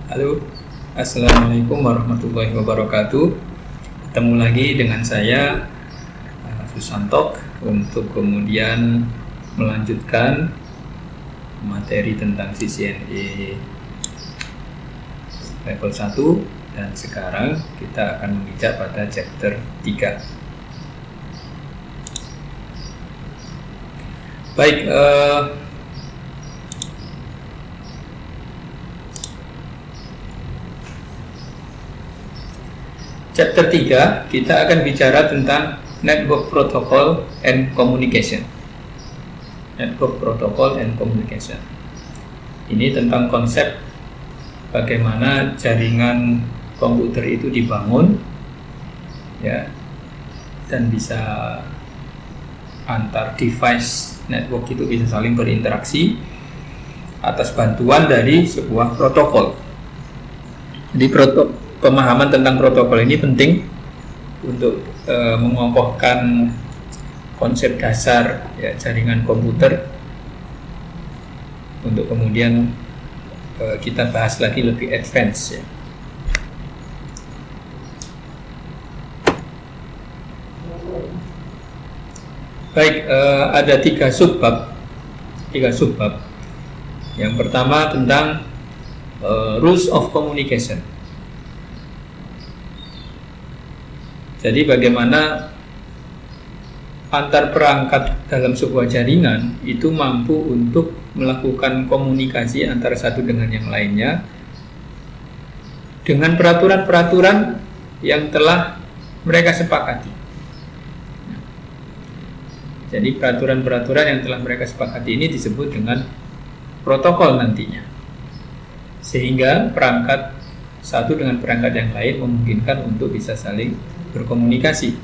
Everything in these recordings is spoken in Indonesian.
Halo, Assalamualaikum warahmatullahi wabarakatuh. Ketemu lagi dengan saya, Susantok, untuk kemudian melanjutkan materi tentang CCNA level 1, dan sekarang kita akan menginjak pada chapter 3. Baik, chapter 3 kita akan bicara tentang Network Protocol and Communication. Network Protocol and Communication. Ini tentang konsep bagaimana jaringan komputer itu dibangun, ya, dan bisa antar device network itu bisa saling berinteraksi atas bantuan dari sebuah protokol. Jadi pemahaman tentang protokol ini penting untuk mengokohkan konsep dasar, ya, jaringan komputer, untuk kemudian kita bahas lagi lebih advance, ya. Baik, ada tiga subbab. Yang pertama tentang rules of communication. Jadi bagaimana antar perangkat dalam sebuah jaringan itu mampu untuk melakukan komunikasi antara satu dengan yang lainnya dengan peraturan-peraturan yang telah mereka sepakati. Jadi peraturan-peraturan yang telah mereka sepakati ini disebut dengan protokol nantinya, sehingga perangkat satu dengan perangkat yang lain memungkinkan untuk bisa saling berkomunikasi.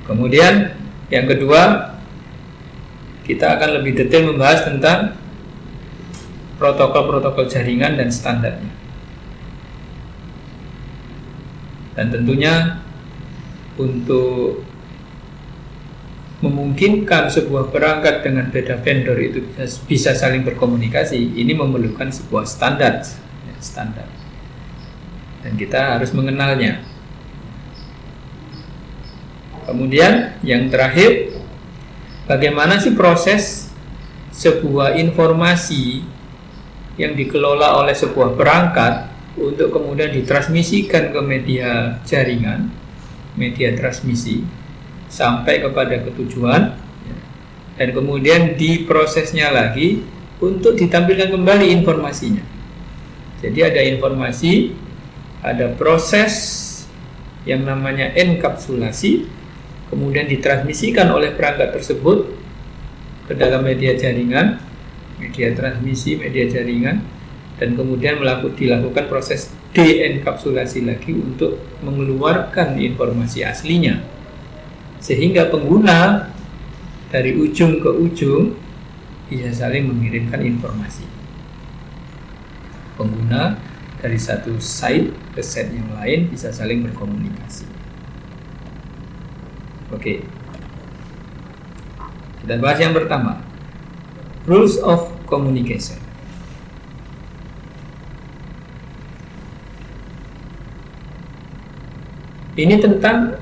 Kemudian yang kedua, kita akan lebih detail membahas tentang protokol-protokol jaringan dan standarnya. Dan tentunya untuk memungkinkan sebuah perangkat dengan beda vendor itu bisa saling berkomunikasi, ini memerlukan sebuah standar. Dan kita harus mengenalnya. Kemudian yang terakhir, bagaimana sih proses sebuah informasi yang dikelola oleh sebuah perangkat untuk kemudian ditransmisikan ke media jaringan, media transmisi, sampai kepada ketujuan, dan kemudian diprosesnya lagi untuk ditampilkan kembali informasinya. Jadi ada informasi, ada proses yang namanya enkapsulasi, kemudian ditransmisikan oleh perangkat tersebut ke dalam media jaringan, media transmisi, media jaringan, dan kemudian dilakukan proses deenkapsulasi lagi untuk mengeluarkan informasi aslinya, sehingga pengguna dari ujung ke ujung bisa saling mengirimkan informasi. Pengguna dari satu site ke site yang lain bisa saling berkomunikasi. Oke. Kita bahas yang pertama, rules of communication. Ini tentang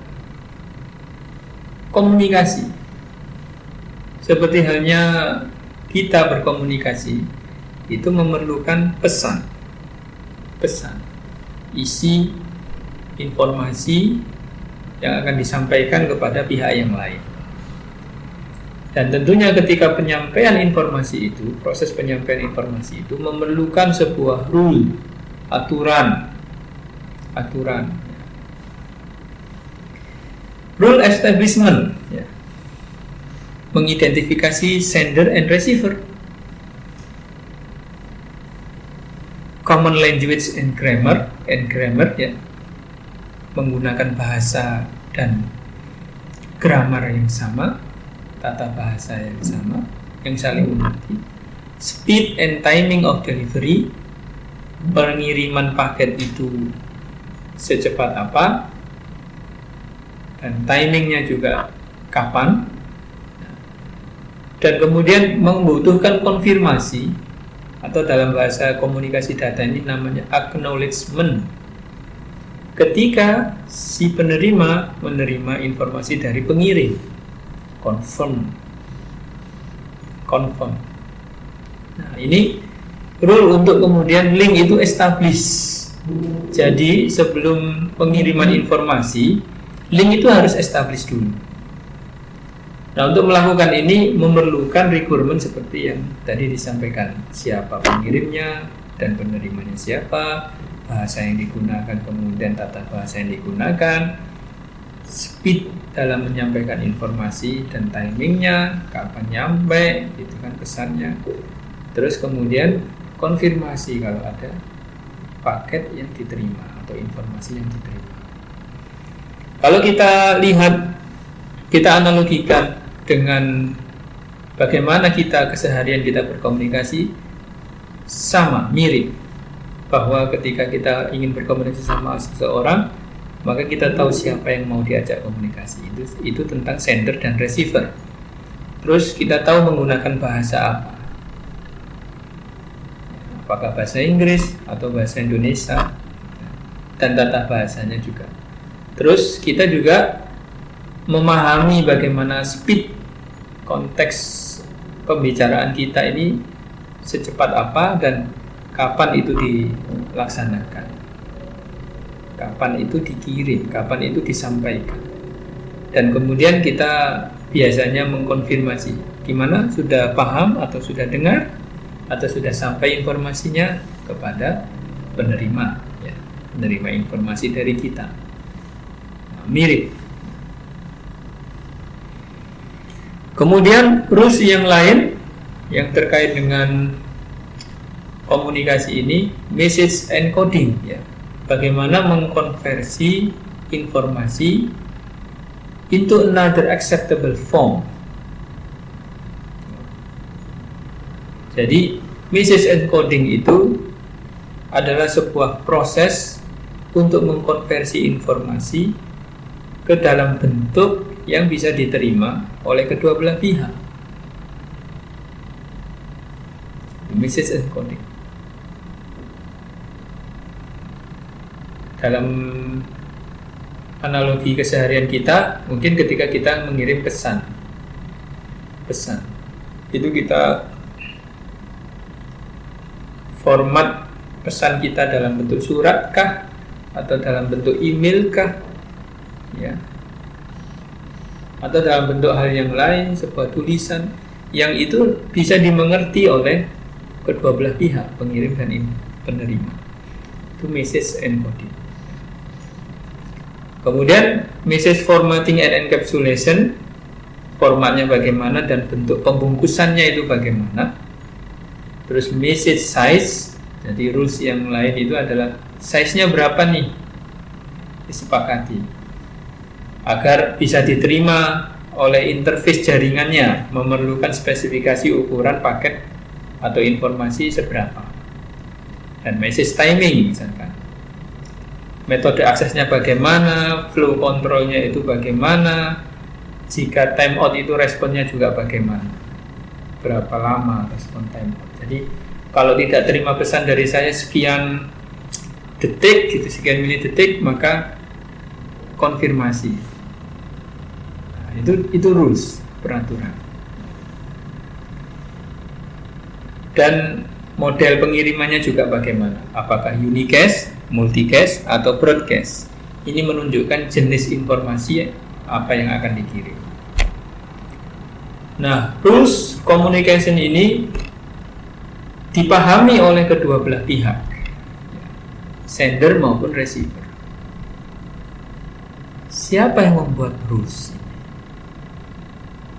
komunikasi. Seperti halnya kita berkomunikasi, itu memerlukan pesan, isi informasi yang akan disampaikan kepada pihak yang lain. Dan tentunya ketika penyampaian informasi itu, proses penyampaian informasi itu memerlukan sebuah rule, aturan. Rule establishment, ya, mengidentifikasi sender and receiver. Common language and grammar, ya, menggunakan bahasa dan grammar yang sama, tata bahasa yang sama, yang saling mengerti. Speed and timing of delivery, pengiriman paket itu secepat apa, dan timingnya juga kapan. Dan kemudian membutuhkan konfirmasi atau dalam bahasa komunikasi data ini namanya acknowledgement. Ketika si penerima menerima informasi dari pengirim, confirm. Nah, ini rule untuk kemudian link itu establish. Jadi sebelum pengiriman informasi, link itu harus establish dulu. Nah, untuk melakukan ini memerlukan requirement seperti yang tadi disampaikan. Siapa pengirimnya dan penerimanya siapa, bahasa yang digunakan, kemudian tata bahasa yang digunakan, speed dalam menyampaikan informasi dan timingnya, kapan nyampe, itu kan pesannya. Terus kemudian konfirmasi kalau ada paket yang diterima atau informasi yang diterima. Kalau kita lihat, kita analogikan dengan bagaimana kita keseharian kita berkomunikasi, sama, mirip. Bahwa ketika kita ingin berkomunikasi sama seseorang, maka kita tahu siapa yang mau diajak komunikasi. Itu tentang sender dan receiver. Terus kita tahu menggunakan bahasa apa, apakah bahasa Inggris atau bahasa Indonesia, dan tata bahasanya juga. Terus kita juga memahami bagaimana speed konteks pembicaraan kita ini secepat apa dan kapan itu dilaksanakan, kapan itu dikirim, kapan itu disampaikan. Dan kemudian kita biasanya mengkonfirmasi gimana, sudah paham atau sudah dengar atau sudah sampai informasinya kepada penerima, ya, menerima informasi dari kita. Nah, mirip. Kemudian rules yang lain yang terkait dengan komunikasi ini, message encoding, ya. Bagaimana mengkonversi informasi into another acceptable form. Jadi message encoding itu adalah sebuah proses untuk mengkonversi informasi ke dalam bentuk yang bisa diterima oleh kedua belah pihak. Message encoding. Dalam analogi keseharian kita, mungkin ketika kita mengirim pesan itu kita format pesan kita dalam bentuk surat kah atau dalam bentuk email kah, ya, atau dalam bentuk hal yang lain, sebuah tulisan yang itu bisa dimengerti oleh kedua belah pihak, pengirim dan penerima. Itu message encoding. Kemudian message formatting and encapsulation, formatnya bagaimana dan bentuk pembungkusannya itu bagaimana. Terus message size, jadi rules yang lain itu adalah size-nya berapa nih, disepakati agar bisa diterima oleh interface jaringannya, memerlukan spesifikasi ukuran paket atau informasi seberapa. Dan message timing misalkan, metode aksesnya bagaimana, flow controlnya itu bagaimana, jika timeout itu responnya juga bagaimana, berapa lama respon timeout. Jadi kalau tidak terima pesan dari saya sekian detik, gitu, sekian menit detik, maka konfirmasi. Nah, itu rules, peraturan. Dan model pengirimannya juga bagaimana, apakah unicast, multicast, atau broadcast. Ini menunjukkan jenis informasi apa yang akan dikirim. Nah, rules communication ini dipahami oleh kedua belah pihak, sender maupun receiver. Siapa yang membuat rules?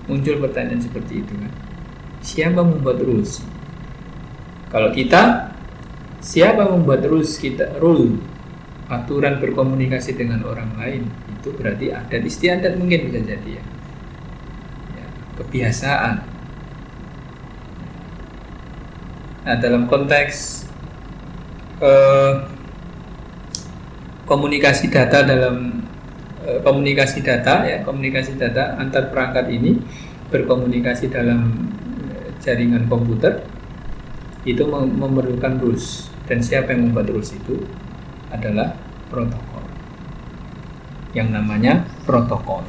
Muncul pertanyaan seperti itu kan? Siapa membuat rules? Kalau kita, siapa membuat rules kita? Rule, aturan berkomunikasi dengan orang lain, itu berarti adat istiadat mungkin bisa jadi, ya, kebiasaan. Nah, dalam konteks komunikasi data komunikasi data antar perangkat ini berkomunikasi dalam jaringan komputer, itu memerlukan rules, dan siapa yang membuat rules itu adalah protokol, yang namanya protokol.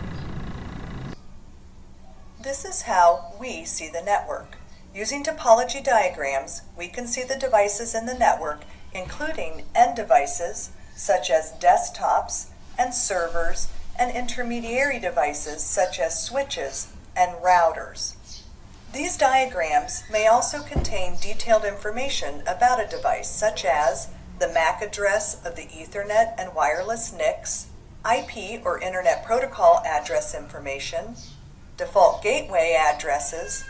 This is how we see the network. Using topology diagrams, we can see the devices in the network, including end devices, such as desktops and servers, and intermediary devices, such as switches and routers. These diagrams may also contain detailed information about a device, such as the MAC address of the Ethernet and wireless NICs, IP or Internet Protocol address information, default gateway addresses,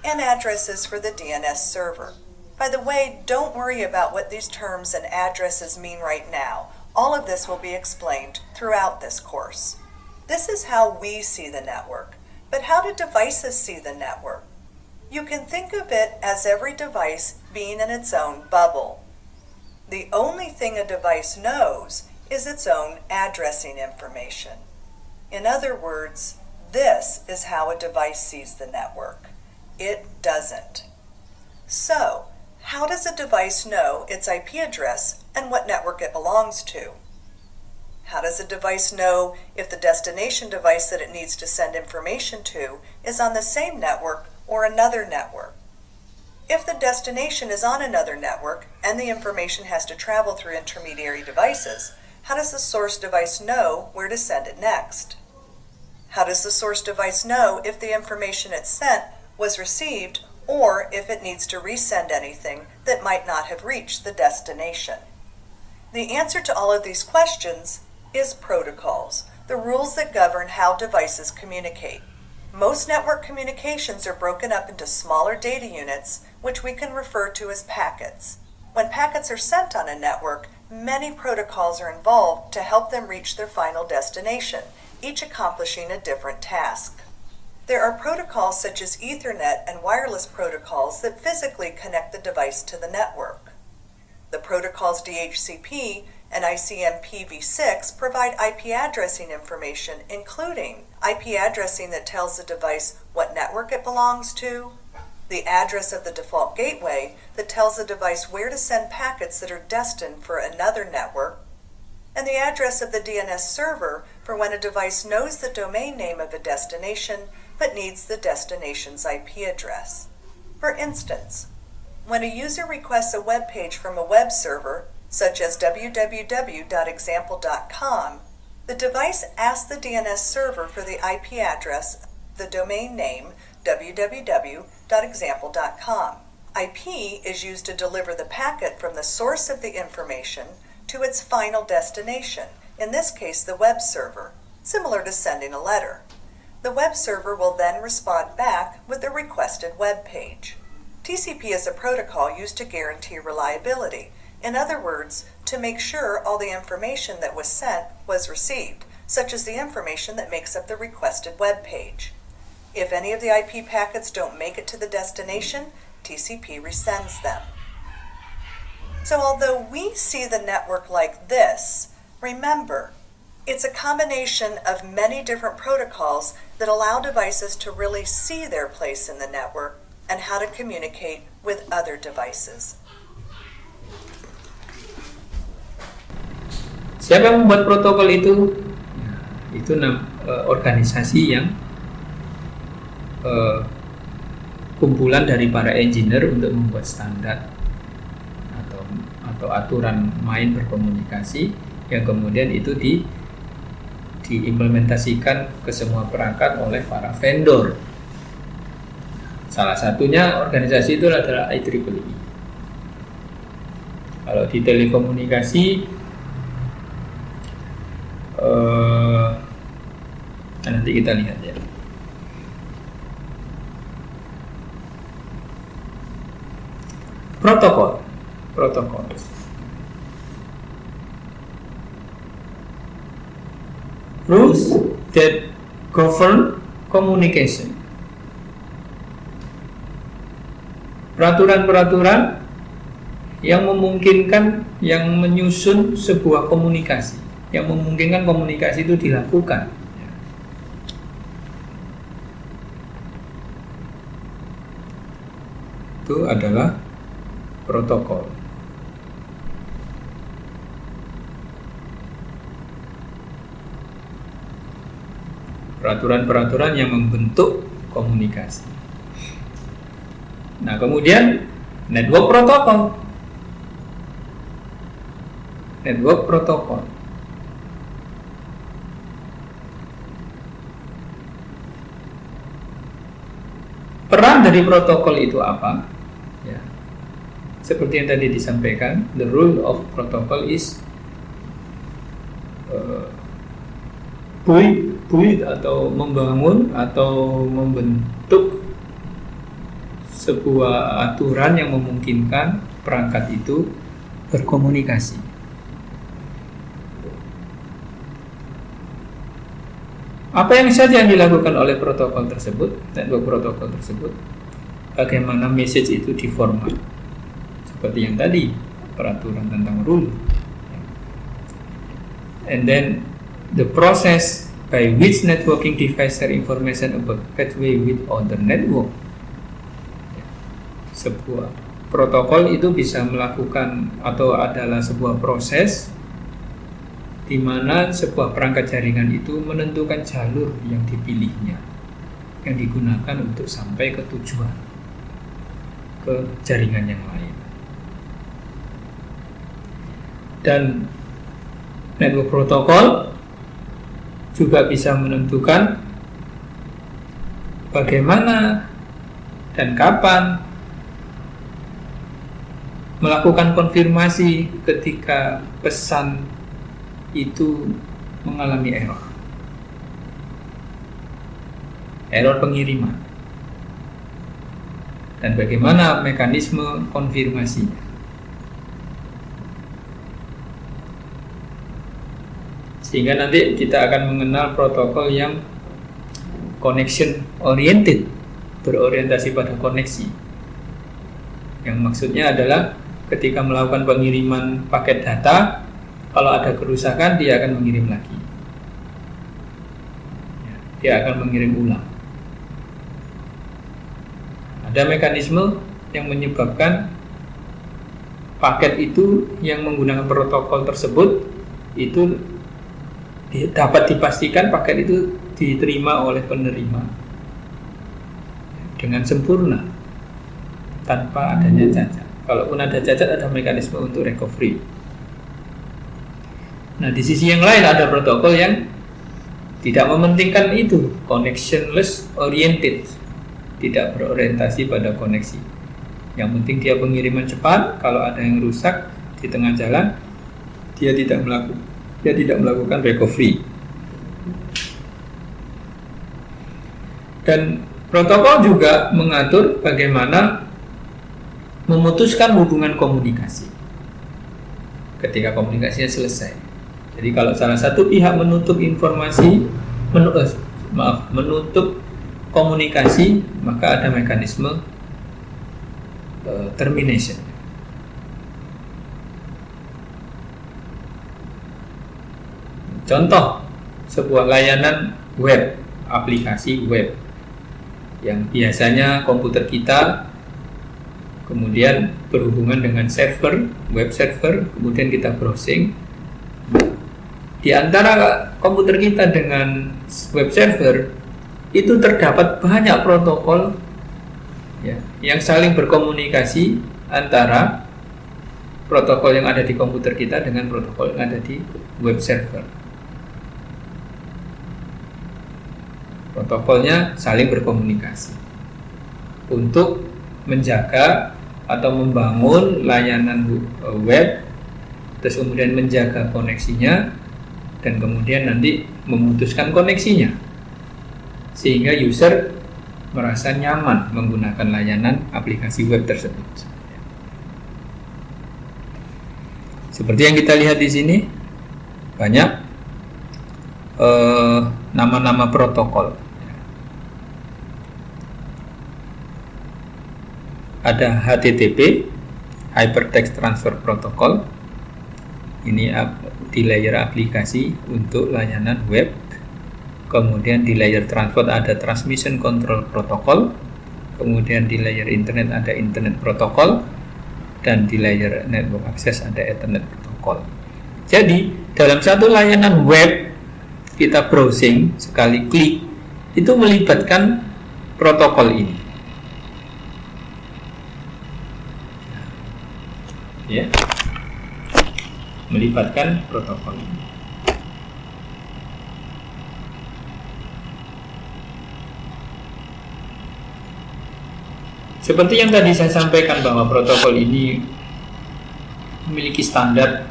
and addresses for the DNS server. By the way, don't worry about what these terms and addresses mean right now. All of this will be explained throughout this course. This is how we see the network. But how do devices see the network? You can think of it as every device being in its own bubble. The only thing a device knows is its own addressing information. In other words, this is how a device sees the network. It doesn't. So, how does a device know its IP address and what network it belongs to? How does a device know if the destination device that it needs to send information to is on the same network or another network? If the destination is on another network and the information has to travel through intermediary devices, how does the source device know where to send it next? How does the source device know if the information it sent was received or if it needs to resend anything that might not have reached the destination? The answer to all of these questions is protocols, the rules that govern how devices communicate. Most network communications are broken up into smaller data units, which we can refer to as packets. When packets are sent on a network, many protocols are involved to help them reach their final destination, each accomplishing a different task. There are protocols such as Ethernet and wireless protocols that physically connect the device to the network. The protocols DHCP and ICMPv6 provide IP addressing information, including IP addressing that tells the device what network it belongs to, the address of the default gateway that tells the device where to send packets that are destined for another network, and the address of the DNS server for when a device knows the domain name of a destination but needs the destination's IP address. For instance, when a user requests a web page from a web server, such as www.example.com, the device asks the DNS server for the IP address, the domain name, www.example.com. IP is used to deliver the packet from the source of the information to its final destination, in this case the web server, similar to sending a letter. The web server will then respond back with the requested web page. TCP is a protocol used to guarantee reliability. In other words, to make sure all the information that was sent was received, such as the information that makes up the requested web page. If any of the IP packets don't make it to the destination, TCP resends them. So although we see the network like this, remember, it's a combination of many different protocols that allow devices to really see their place in the network and how to communicate with other devices. Siapa yang membuat protokol itu? Itu organisasi yang kumpulan dari para engineer untuk membuat standar atau aturan main berkomunikasi yang kemudian itu diimplementasikan ke semua perangkat oleh para vendor. Salah satunya organisasi itu adalah IEEE. Kalau di telekomunikasi nanti kita lihat ya. Protokol. Rules that govern communication. Peraturan-peraturan yang memungkinkan, yang menyusun sebuah komunikasi, yang memungkinkan komunikasi itu dilakukan. Itu adalah protokol. Peraturan-peraturan yang membentuk komunikasi. Nah, kemudian network protokol. Network protokol. Peran dari protokol itu apa? Ya. Seperti yang tadi disampaikan, the rule of protocol is build atau membangun atau membentuk sebuah aturan yang memungkinkan perangkat itu berkomunikasi. Apa yang saja yang dilakukan oleh protokol tersebut, network protokol tersebut, bagaimana message itu diformat. Seperti yang tadi, peraturan tentang rule. And then the process by which networking device share information about pathway with other network. Sebuah protokol itu bisa melakukan atau adalah sebuah proses di mana sebuah perangkat jaringan itu menentukan jalur yang dipilihnya, yang digunakan untuk sampai ke tujuan, ke jaringan yang lain. Dan network protokol juga bisa menentukan bagaimana dan kapan melakukan konfirmasi ketika pesan itu mengalami error pengiriman, dan bagaimana mekanisme konfirmasinya. Sehingga nanti kita akan mengenal protokol yang connection oriented, berorientasi pada koneksi. Yang maksudnya adalah ketika melakukan pengiriman paket data, kalau ada kerusakan dia akan mengirim lagi. Dia akan mengirim ulang. Ada mekanisme yang menyebabkan paket itu yang menggunakan protokol tersebut itu dapat dipastikan paket itu diterima oleh penerima dengan sempurna tanpa adanya cacat. Kalaupun ada cacat, ada mekanisme untuk recovery. Nah, di sisi yang lain ada protokol yang tidak mementingkan itu, connectionless oriented, tidak berorientasi pada koneksi. Yang penting dia pengiriman cepat. Kalau ada yang rusak di tengah jalan, dia tidak melakukan recovery. Dan protokol juga mengatur bagaimana memutuskan hubungan komunikasi ketika komunikasinya selesai. Jadi kalau salah satu pihak menutup menutup komunikasi, maka ada mekanisme termination. Contoh, sebuah layanan web, aplikasi web yang biasanya komputer kita kemudian berhubungan dengan server, web server, kemudian kita browsing. Di antara komputer kita dengan web server itu terdapat banyak protokol ya, yang saling berkomunikasi antara protokol yang ada di komputer kita dengan protokol yang ada di web server. Protokolnya saling berkomunikasi untuk menjaga atau membangun layanan web, terus kemudian menjaga koneksinya, dan kemudian nanti memutuskan koneksinya sehingga user merasa nyaman menggunakan layanan aplikasi web tersebut. Seperti yang kita lihat di sini, banyak nama-nama protokol. Ada HTTP, Hypertext Transfer Protocol. Ini di layer aplikasi untuk layanan web. Kemudian di layer transport ada Transmission Control Protocol. Kemudian di layer internet ada Internet Protocol. dan di layer network access ada Ethernet protokol. Jadi dalam satu layanan web kita browsing sekali klik itu melibatkan protokol ini. Ya. Melibatkan protokol ini. Seperti yang tadi saya sampaikan bahwa protokol ini memiliki standar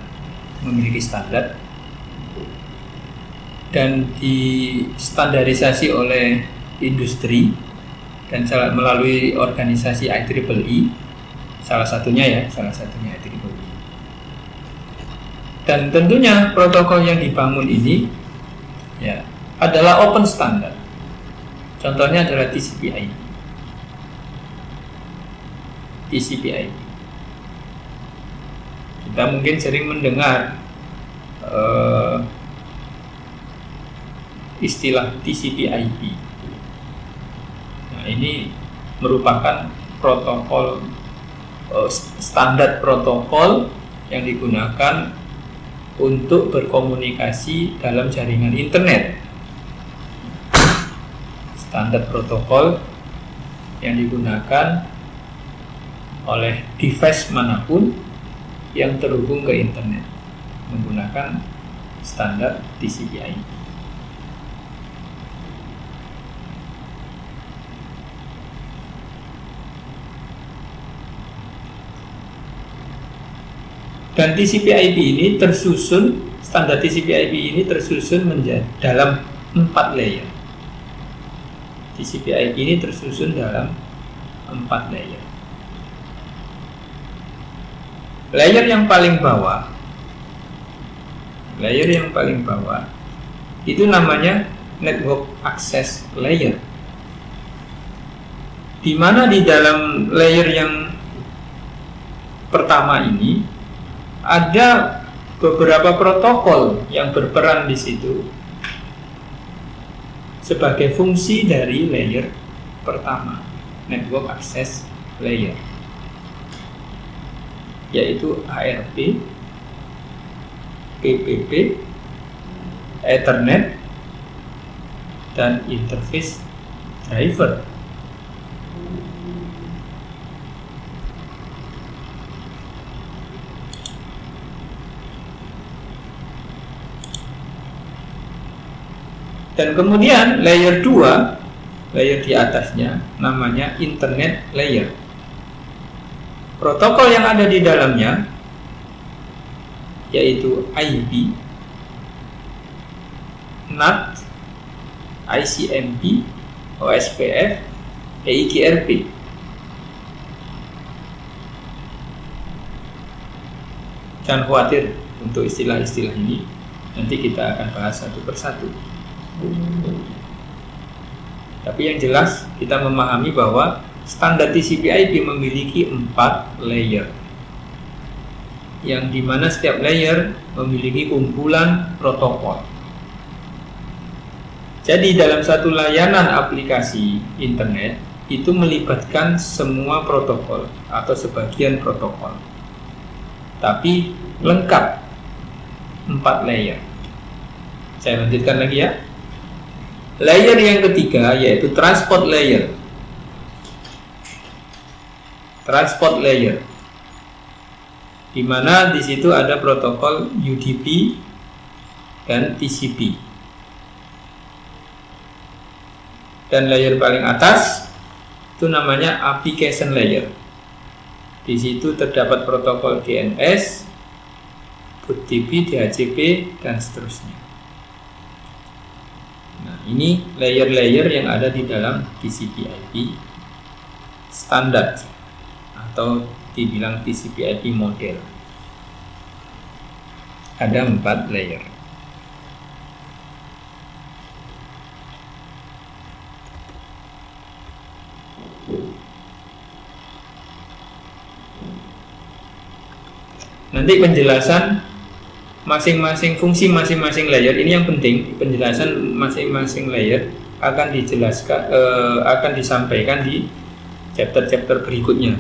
dan distandarisasi oleh industri dan melalui organisasi IEEE, salah satunya IEEE. Dan tentunya protokol yang dibangun ini ya adalah open standard. Contohnya adalah TCP/IP. Kita mungkin sering mendengar istilah TCP/IP. Nah, ini merupakan protokol standar protokol yang digunakan untuk berkomunikasi dalam jaringan internet. Standar protokol yang digunakan oleh device manapun yang terhubung ke internet menggunakan standar TCP/IP. Dan TCP/IP ini tersusun, standar TCP/IP ini tersusun menjadi dalam 4 layer. TCP/IP ini tersusun dalam 4 layer. Layer yang paling bawah itu namanya network access layer, di mana di dalam layer yang pertama ini ada beberapa protokol yang berperan di situ sebagai fungsi dari layer pertama, network access layer, yaitu ARP, PPP, Ethernet, dan interface driver. Dan kemudian layer 2, layer di atasnya namanya internet layer. Protokol yang ada di dalamnya yaitu IP, NAT, ICMP, OSPF, EIGRP. Jangan khawatir untuk istilah-istilah ini, nanti kita akan bahas satu persatu. Tapi yang jelas kita memahami bahwa standar TCP/IP memiliki 4 layer, yang dimana setiap layer memiliki kumpulan protokol. Jadi dalam satu layanan aplikasi internet itu melibatkan semua protokol atau sebagian protokol, tapi lengkap 4 layer. Saya lanjutkan lagi ya. Layer yang ketiga yaitu transport layer. Transport layer, di mana di situ ada protokol UDP dan TCP. Dan layer paling atas itu namanya application layer. Di situ terdapat protokol DNS, BOOTP, DHCP, dan seterusnya. Nah, ini layer-layer yang ada di dalam TCP/IP standar atau dibilang TCP/IP model. Ada 4 layer. Nanti penjelasan masing-masing fungsi masing-masing layer ini yang penting. Penjelasan masing-masing layer akan dijelaskan, akan disampaikan di chapter-chapter berikutnya.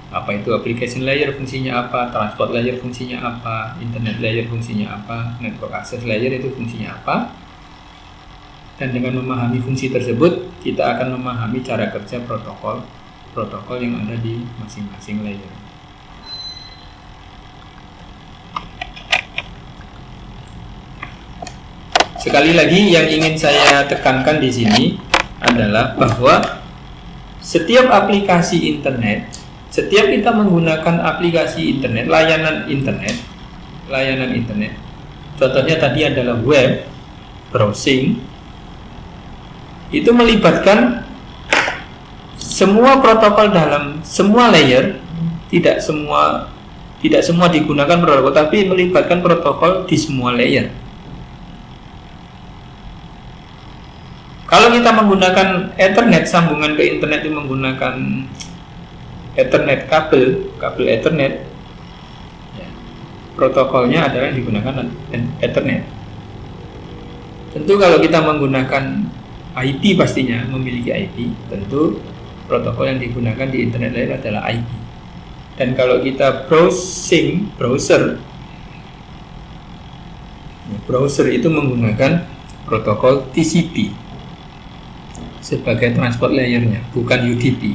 Apa itu application layer fungsinya apa, transport layer fungsinya apa, internet layer fungsinya apa, network access layer itu fungsinya apa. Dan dengan memahami fungsi tersebut, kita akan memahami cara kerja protokol yang ada di masing-masing layer. Sekali lagi yang ingin saya tekankan di sini adalah bahwa setiap aplikasi internet, setiap kita menggunakan aplikasi internet, layanan internet, contohnya tadi adalah web, browsing, itu melibatkan semua protokol dalam semua layer, tidak semua digunakan protokol, tapi melibatkan protokol di semua layer. Kalau kita menggunakan Ethernet, sambungan ke internet itu menggunakan Ethernet kabel Ethernet, ya, protokolnya adalah yang digunakan Ethernet. Tentu kalau kita menggunakan IP, pastinya memiliki IP, tentu protokol yang digunakan di internet layer adalah IP. Dan kalau kita browser itu menggunakan protokol TCP sebagai transport layernya, bukan UDP.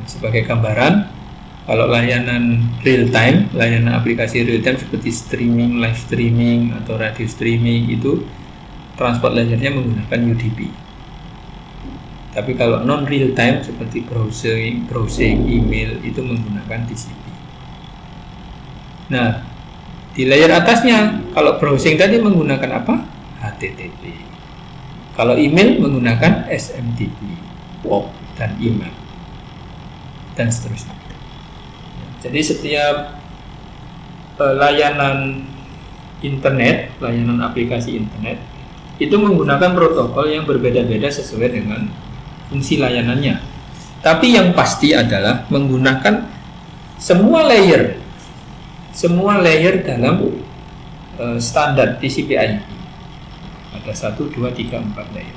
Sebagai gambaran, kalau layanan real time, layanan aplikasi real time seperti streaming, live streaming atau radio streaming, itu transport layernya menggunakan UDP. Tapi kalau non real time seperti browsing, email, itu menggunakan TCP. Nah, di layer atasnya, kalau browsing tadi menggunakan apa? HTTP. Kalau email menggunakan SMTP, POP, dan email, dan seterusnya. Jadi setiap layanan internet, layanan aplikasi internet, itu menggunakan protokol yang berbeda-beda sesuai dengan fungsi layanannya. Tapi yang pasti adalah menggunakan semua layer dalam standar TCP/IP. Ada 1, 2, 3, 4 layer.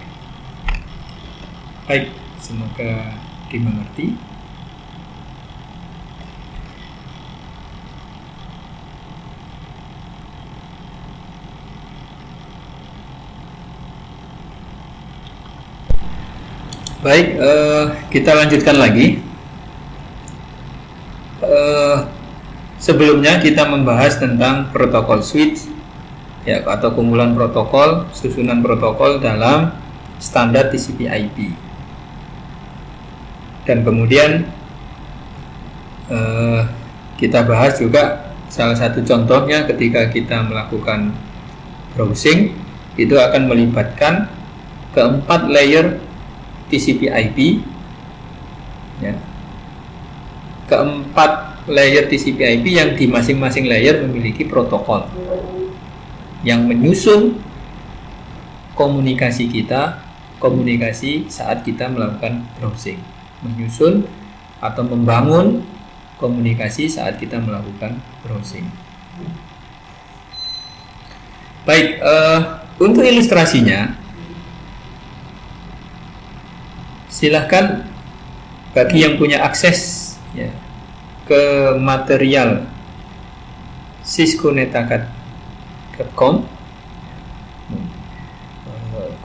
Baik, semoga dimengerti. Baik, kita lanjutkan lagi. Sebelumnya kita membahas tentang protokol switch, ya, atau kumpulan protokol, susunan protokol dalam standar TCP/IP. Dan kemudian kita bahas juga salah satu contohnya ketika kita melakukan browsing, itu akan melibatkan keempat layer TCP/IP, ya. Keempat layer TCP/IP yang di masing-masing layer memiliki protokol yang menyusun komunikasi saat kita melakukan browsing, menyusun atau membangun komunikasi saat kita melakukan browsing. Baik, untuk ilustrasinya, silahkan bagi yang punya akses, ya, ke material cisco.netacad.com,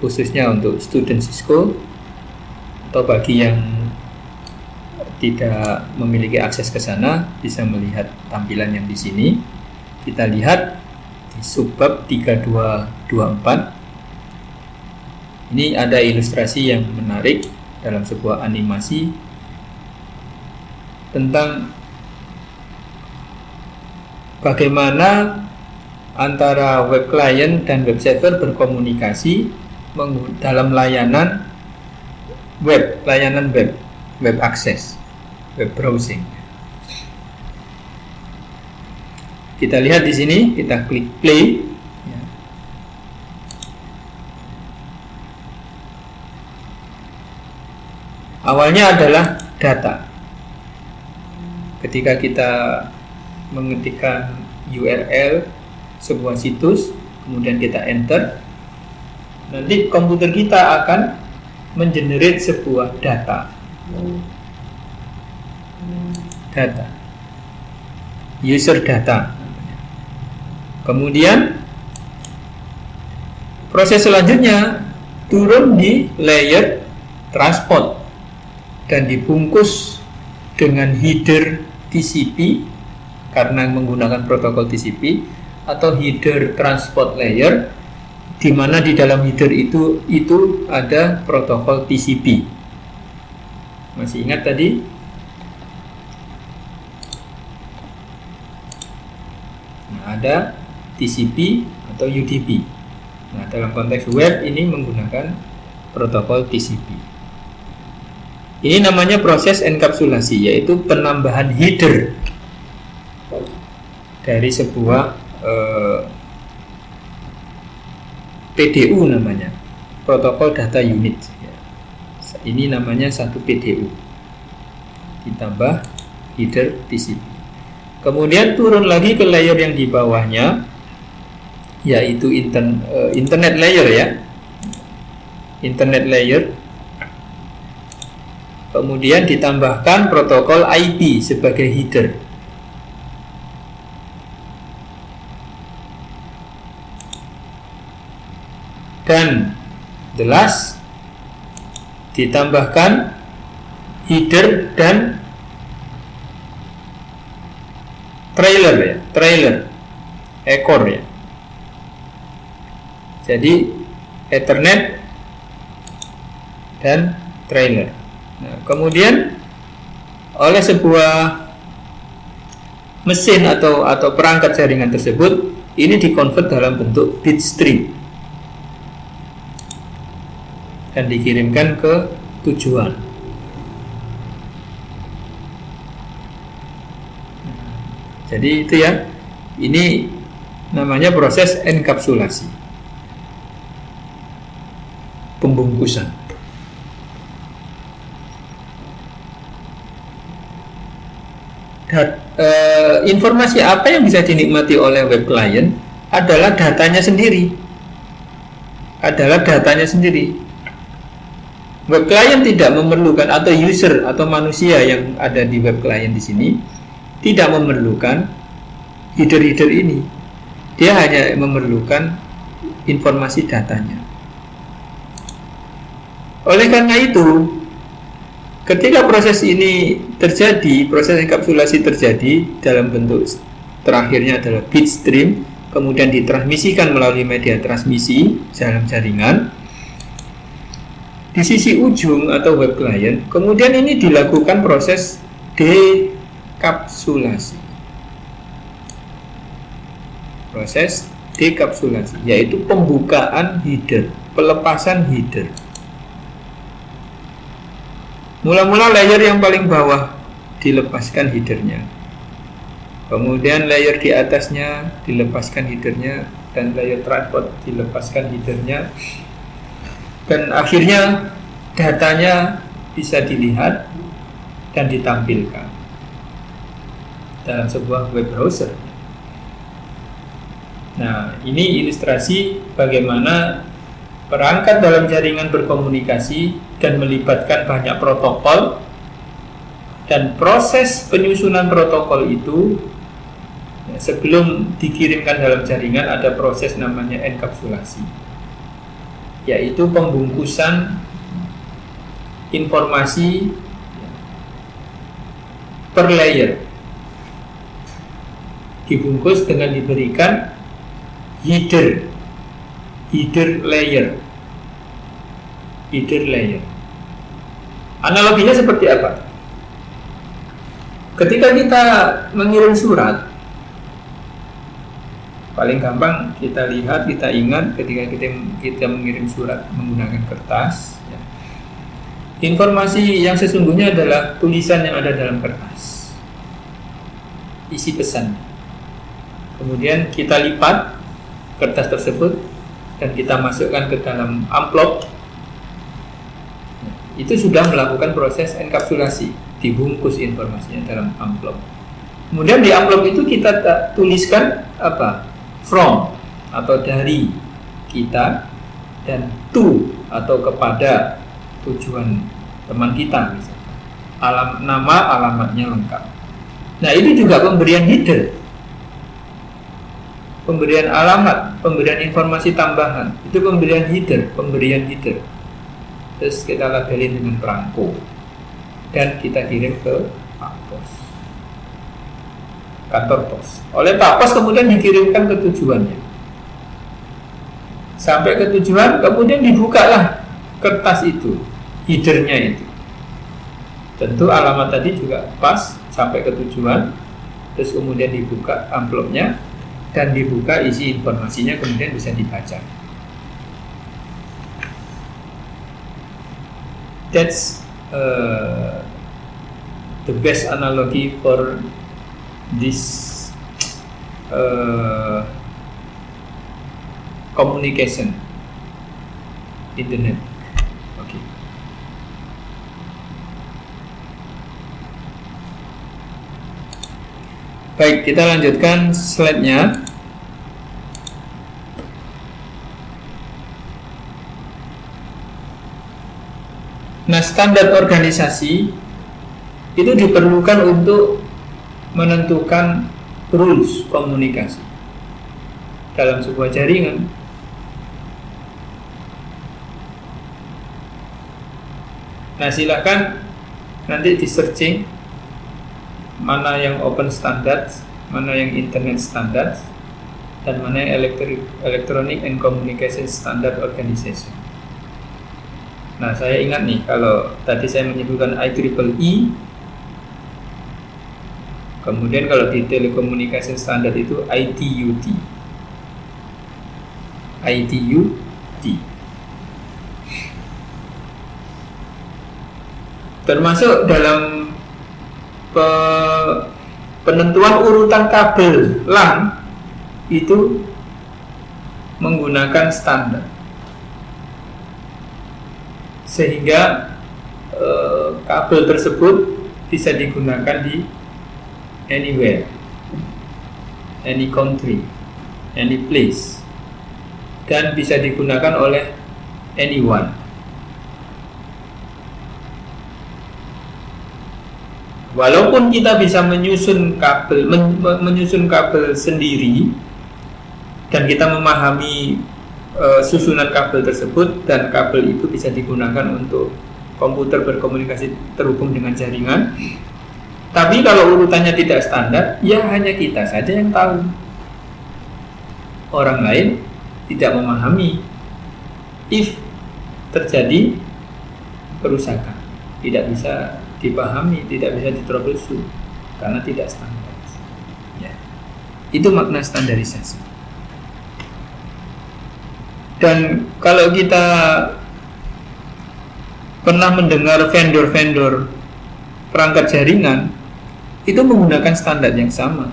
khususnya untuk student Cisco, atau bagi yang tidak memiliki akses ke sana bisa melihat tampilan yang di sini. Kita lihat di subbab 3224. Ini ada ilustrasi yang menarik dalam sebuah animasi tentang bagaimana antara web client dan web server berkomunikasi dalam layanan web access, web browsing. Kita lihat di sini, kita klik play. Awalnya adalah data. Ketika kita mengetikkan URL sebuah situs, kemudian kita enter, nanti komputer kita akan mengenerate sebuah data. data, user data. Kemudian proses selanjutnya turun di layer transport dan dibungkus dengan header TCP karena menggunakan protokol TCP, atau header transport layer, di mana di dalam header itu ada protokol TCP. Masih ingat tadi? Nah, ada TCP atau UDP. Nah, dalam konteks web ini menggunakan protokol TCP. Ini namanya proses enkapsulasi, yaitu penambahan header dari sebuah PDU namanya, protokol data unit. Ini namanya satu PDU ditambah header TCP. Kemudian turun lagi ke layer yang di bawahnya, yaitu internet layer ya, internet layer. Kemudian ditambahkan protokol IP sebagai header. Dan the last ditambahkan header dan trailer ya, trailer ekor ya. Jadi Ethernet dan trailer. Nah, kemudian oleh sebuah mesin atau perangkat jaringan tersebut, ini dikonvert dalam bentuk bitstream dan dikirimkan ke tujuan. Jadi itu ya, ini namanya proses enkapsulasi, pembungkusan. Informasi apa yang bisa dinikmati oleh web client adalah datanya sendiri. Web client tidak memerlukan, atau user atau manusia yang ada di web client di sini tidak memerlukan header-header ini. Dia hanya memerlukan informasi datanya. Oleh karena itu, ketika proses ini terjadi, proses enkapsulasi terjadi dalam bentuk terakhirnya adalah bitstream, kemudian ditransmisikan melalui media transmisi dalam jaringan. Di sisi ujung atau web client, kemudian ini dilakukan proses dekapsulasi. Proses dekapsulasi, yaitu pembukaan header, pelepasan header. Mula-mula layer yang paling bawah dilepaskan headernya, kemudian layer di atasnya dilepaskan headernya, dan layer transport dilepaskan headernya, dan akhirnya datanya bisa dilihat dan ditampilkan dalam sebuah web browser. Nah, ini ilustrasi bagaimana perangkat dalam jaringan berkomunikasi dan melibatkan banyak protokol, dan proses penyusunan protokol itu sebelum dikirimkan dalam jaringan ada proses namanya enkapsulasi, yaitu pembungkusan informasi per layer, dibungkus dengan diberikan header layer. Analoginya seperti apa? Ketika kita mengirim surat, paling gampang kita lihat, kita ingat ketika kita mengirim surat menggunakan kertas ya. Informasi yang sesungguhnya adalah tulisan yang ada dalam kertas, isi pesan. Kemudian kita lipat kertas tersebut dan kita masukkan ke dalam amplop. Itu sudah melakukan proses enkapsulasi, dibungkus informasinya dalam amplop. Kemudian di amplop itu kita tuliskan apa? From atau dari kita, dan to atau kepada tujuan teman kita misalnya. Nama alamatnya lengkap. Nah, itu juga pemberian header, pemberian alamat, pemberian informasi tambahan. Itu pemberian header. Terus kita labelin dengan perangko dan kita kirim ke Pak Pos, kantor pos. Oleh Pak Pos kemudian dikirimkan ke tujuannya. Sampai ke tujuan, kemudian dibukalah kertas itu, headernya itu. Tentu alamat tadi juga pas sampai ke tujuan. Terus kemudian dibuka amplopnya dan dibuka isi informasinya, kemudian bisa dibaca. That's the best analogy for this communication internet. Oke. Baik, kita lanjutkan slide-nya. Nah, standar organisasi itu diperlukan untuk menentukan rules komunikasi dalam sebuah jaringan. Nah, silakan nanti di searching mana yang open standards, mana yang internet standards, dan mana yang electronic and communication standard organization. Nah, saya ingat nih, kalau tadi saya menyebutkan IEEE, kemudian kalau di telecommunication standard itu ITU-T. Termasuk dalam penentuan urutan kabel LAN itu menggunakan standar, sehingga kabel tersebut bisa digunakan di anywhere, any country, any place, dan bisa digunakan oleh anyone. Walaupun kita bisa menyusun kabel sendiri dan kita memahami susunan kabel tersebut, dan kabel itu bisa digunakan untuk komputer berkomunikasi terhubung dengan jaringan. Tapi kalau urutannya tidak standar, ya hanya kita saja yang tahu. Orang lain tidak memahami. If terjadi kerusakan, tidak bisa dipahami, tidak bisa ditroubleshoot karena tidak standar. Ya. Itu makna standarisasi. Dan kalau kita pernah mendengar vendor-vendor perangkat jaringan, itu menggunakan standar yang sama.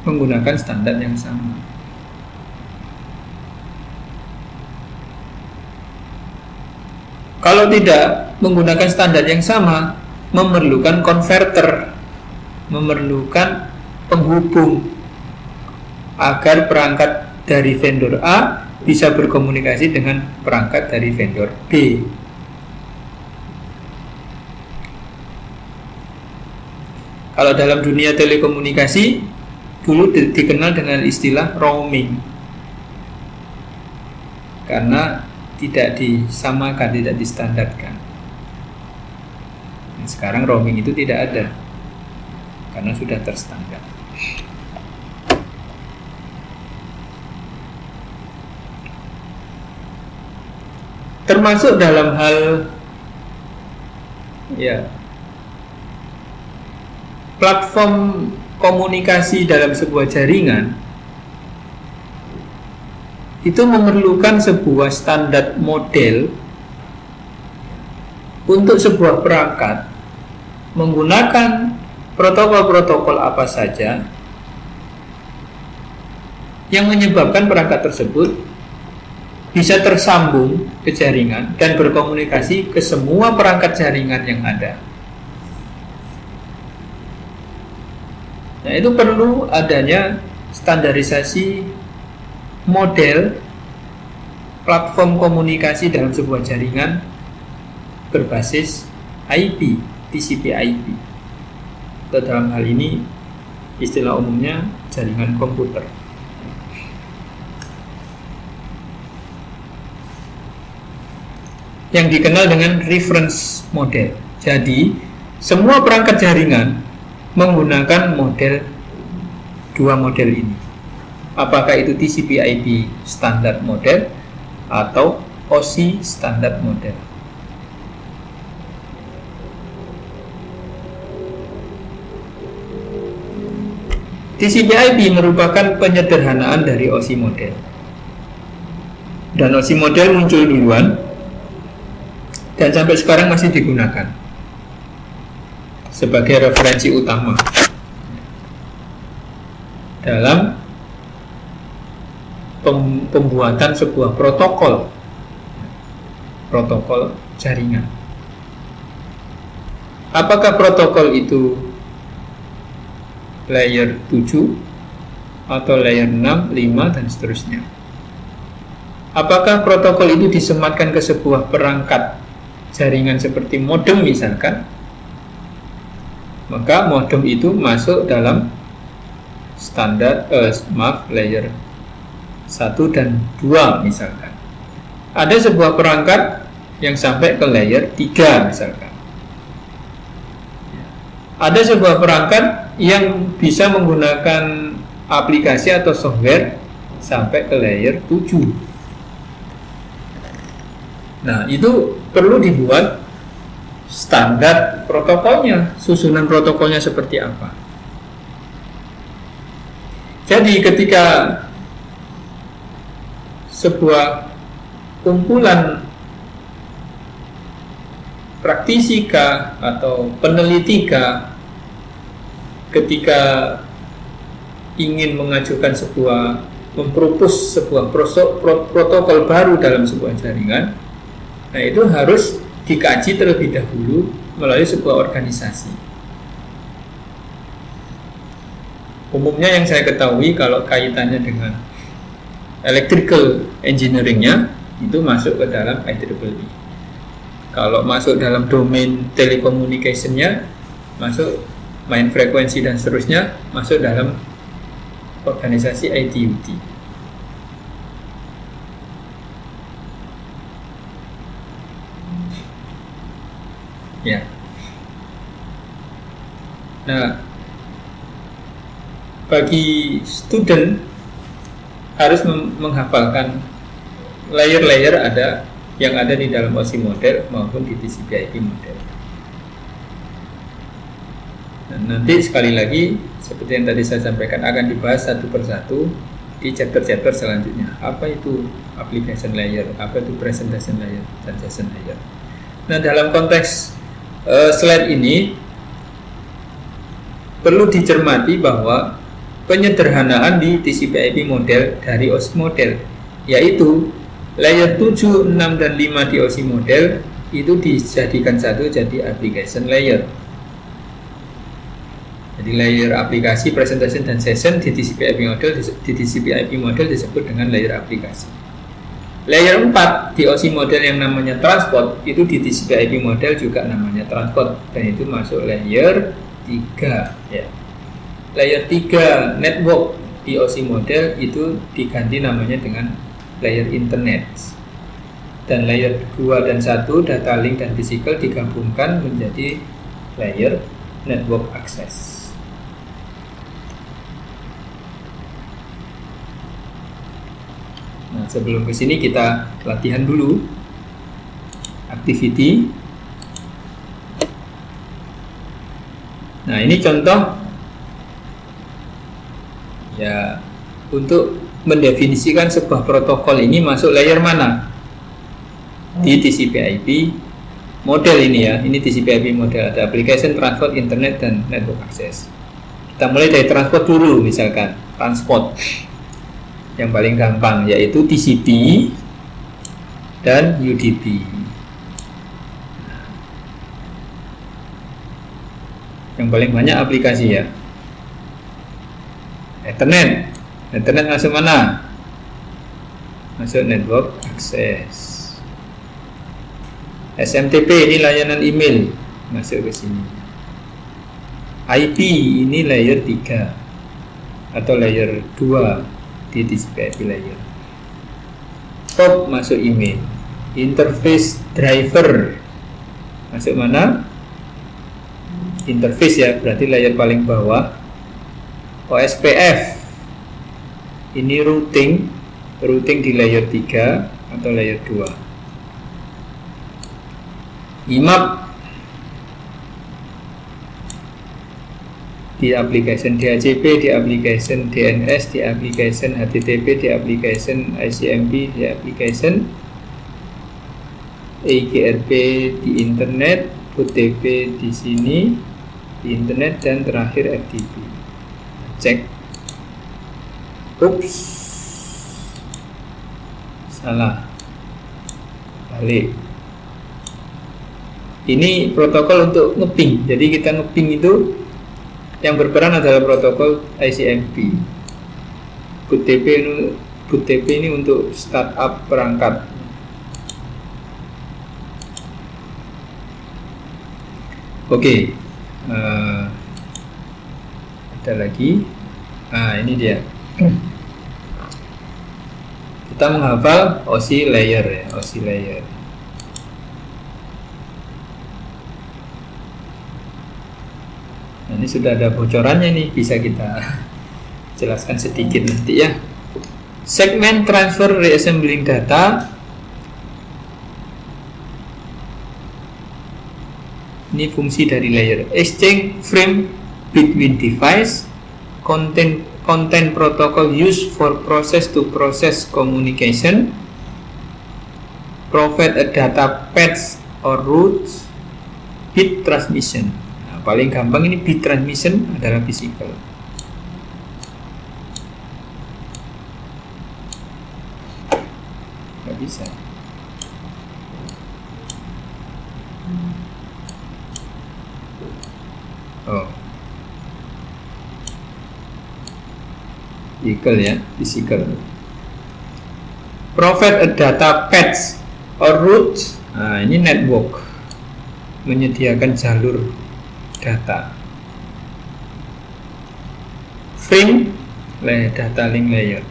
Menggunakan standar yang sama. Kalau tidak menggunakan standar yang sama, memerlukan konverter, memerlukan penghubung agar perangkat dari vendor A bisa berkomunikasi dengan perangkat dari vendor B. Kalau dalam dunia telekomunikasi, dulu dikenal dengan istilah roaming, karena tidak disamakan, tidak distandarkan. Nah, sekarang roaming itu tidak ada karena sudah terstandar. Termasuk dalam hal platform komunikasi dalam sebuah jaringan, itu memerlukan sebuah standar model untuk sebuah perangkat menggunakan protokol-protokol apa saja yang menyebabkan perangkat tersebut bisa tersambung ke jaringan dan berkomunikasi ke semua perangkat jaringan yang ada. Nah, itu perlu adanya standarisasi model platform komunikasi dalam sebuah jaringan berbasis IP, TCP/IP. Atau dalam hal ini istilah umumnya jaringan komputer. Yang dikenal dengan reference model. Jadi, semua perangkat jaringan menggunakan dua model ini. Apakah itu TCP/IP standar model atau OSI standar model. TCP/IP merupakan penyederhanaan dari OSI model. Dan OSI model muncul duluan dan sampai sekarang masih digunakan sebagai referensi utama dalam pembuatan sebuah protokol jaringan. Apakah protokol itu layer 7 atau layer 6, 5 dan seterusnya? Apakah protokol itu disematkan ke sebuah perangkat jaringan seperti modem misalkan? Maka modem itu masuk dalam standar layer 1 dan 2 misalkan. Ada sebuah perangkat yang sampai ke layer 3 misalkan. Ada sebuah perangkat yang bisa menggunakan aplikasi atau software sampai ke layer 7. Nah, itu perlu dibuat standar protokolnya, susunan protokolnya seperti apa. Jadi ketika sebuah kumpulan praktisi atau peneliti ketika ingin mengajukan mempropos sebuah protokol baru dalam sebuah jaringan, nah itu harus dikaji terlebih dahulu melalui sebuah organisasi. Umumnya yang saya ketahui kalau kaitannya dengan electrical engineering-nya itu masuk ke dalam IEEE. Kalau masuk dalam domain telecommunication-nya, masuk main frekuensi dan seterusnya, masuk dalam organisasi ITUT. Ya. Nah, bagi student harus menghafalkan layer-layer yang ada di dalam OSI model maupun di TCP/IP model. Dan nanti sekali lagi seperti yang tadi saya sampaikan akan dibahas satu persatu di chapter-chapter selanjutnya. Apa itu application layer, apa itu presentation layer, dan session layer. Nah, dalam konteks slide ini perlu dicermati bahwa penyederhanaan di TCP/IP model dari OSI model, yaitu layer 7, 6, dan 5 di OSI model itu dijadikan satu jadi application layer. Jadi layer aplikasi, presentation, dan session di TCP/IP model disebut dengan layer aplikasi. Layer 4 di OSI model yang namanya transport itu di TCP/IP model juga namanya transport, dan itu masuk layer 3 ya. Layer 3 network di OSI model itu diganti namanya dengan layer internet. Dan layer 2 dan 1 data link dan physical digabungkan menjadi layer network access. Nah, sebelum ke sini kita latihan dulu activity. Nah, ini contoh ya untuk mendefinisikan sebuah protokol ini masuk layer mana di TCP/IP model ini ya. Ini TCP/IP model, ada application, transport, internet, dan network access. Kita mulai dari transport dulu, misalkan transport yang paling gampang yaitu TCP dan UDP. Yang paling banyak aplikasi ya. Internet masuk mana? Masuk network access. SMTP ini layanan email, masuk ke sini. IP ini layer 3 atau layer 2 di TCP/IP layer. Pop masuk email. Interface driver masuk mana? Interface ya, berarti layer paling bawah. OSPF ini routing di layer 3 atau layer 2. IMAP di application DHCP, di application DNS, di application HTTP, di application ICMP, di application EIGRP di internet, OTP di sini di internet, dan terakhir FTP. Cek. Ups, salah, balik. Ini protokol untuk ngeping. Jadi kita ngeping itu yang berperan adalah protokol ICMP. BootTP ini untuk startup perangkat. Oke, ada lagi. Ini dia. Kita menghafal OSI layer ya, OSI layer. Nah, ini sudah ada bocorannya nih, bisa kita jelaskan sedikit nanti ya. Segment transfer reassembling data. Ini fungsi dari layer. Exchange frame between device. Content protocol used for process to process communication. Provide a data path or routes. Bit transmission. Nah, paling gampang ini bit transmission adalah physical. Nggak bisa. Oh, physical ya, physical. Provide a data path or route. Nah, ini network, menyediakan jalur data. Frame, data link layer.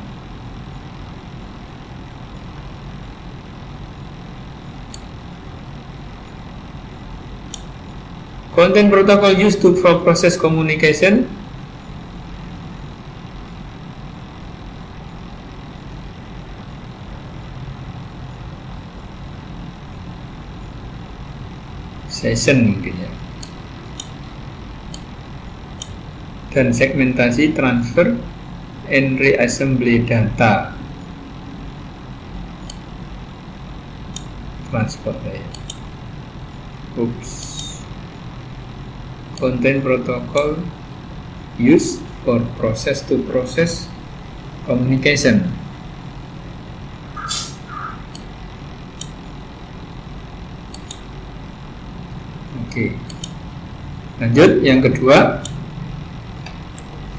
Content protocol used to for process communication. Session mungkin ya. Dan segmentasi transfer and reassembly data. Transport layer. Oops. Content protocol used for process to process communication. Oke. Lanjut yang kedua,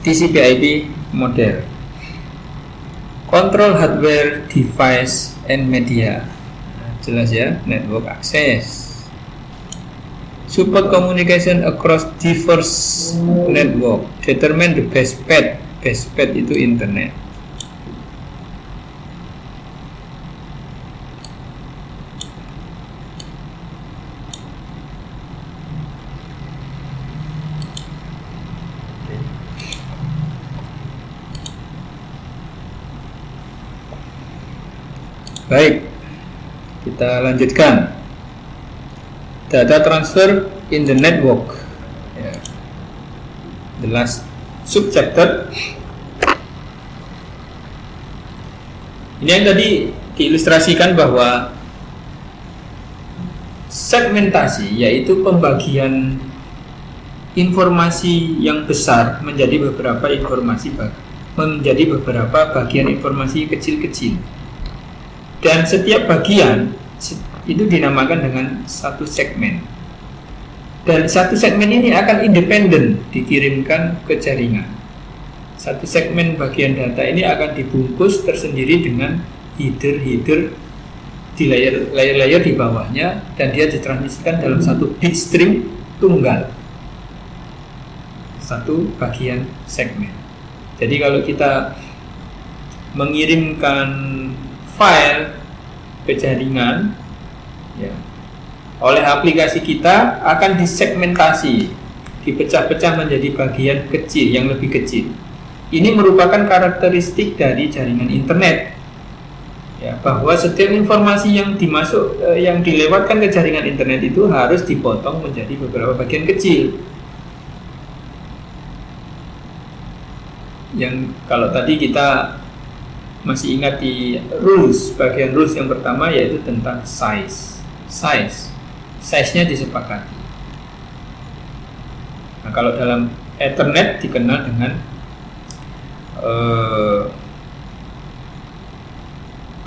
TCP/IP model. Control hardware, device, and media. Jelas ya, network access. Support communication across diverse network. Determine the best path. Best path itu internet. Baik, kita lanjutkan. Data transfer in the network. The last subchapter. Ini yang tadi diilustrasikan bahwa segmentasi yaitu pembagian informasi yang besar menjadi beberapa bagian informasi kecil-kecil. Dan setiap bagian itu dinamakan dengan satu segmen. Dan satu segmen ini akan independen dikirimkan ke jaringan. Satu segmen bagian data ini akan dibungkus tersendiri dengan header di layer-layer di bawahnya, dan dia ditransmisikan dalam satu bit stream tunggal, satu bagian segmen. Jadi kalau kita mengirimkan file ke jaringan, ya, oleh aplikasi kita akan disegmentasi, dipecah-pecah menjadi bagian kecil yang lebih kecil. Ini merupakan karakteristik dari jaringan internet, ya, bahwa setiap informasi yang yang dilewatkan ke jaringan internet itu harus dipotong menjadi beberapa bagian kecil. Yang kalau tadi kita masih ingat di rules, bagian rules yang pertama yaitu tentang size-nya disepakati. Nah, kalau dalam Ethernet dikenal dengan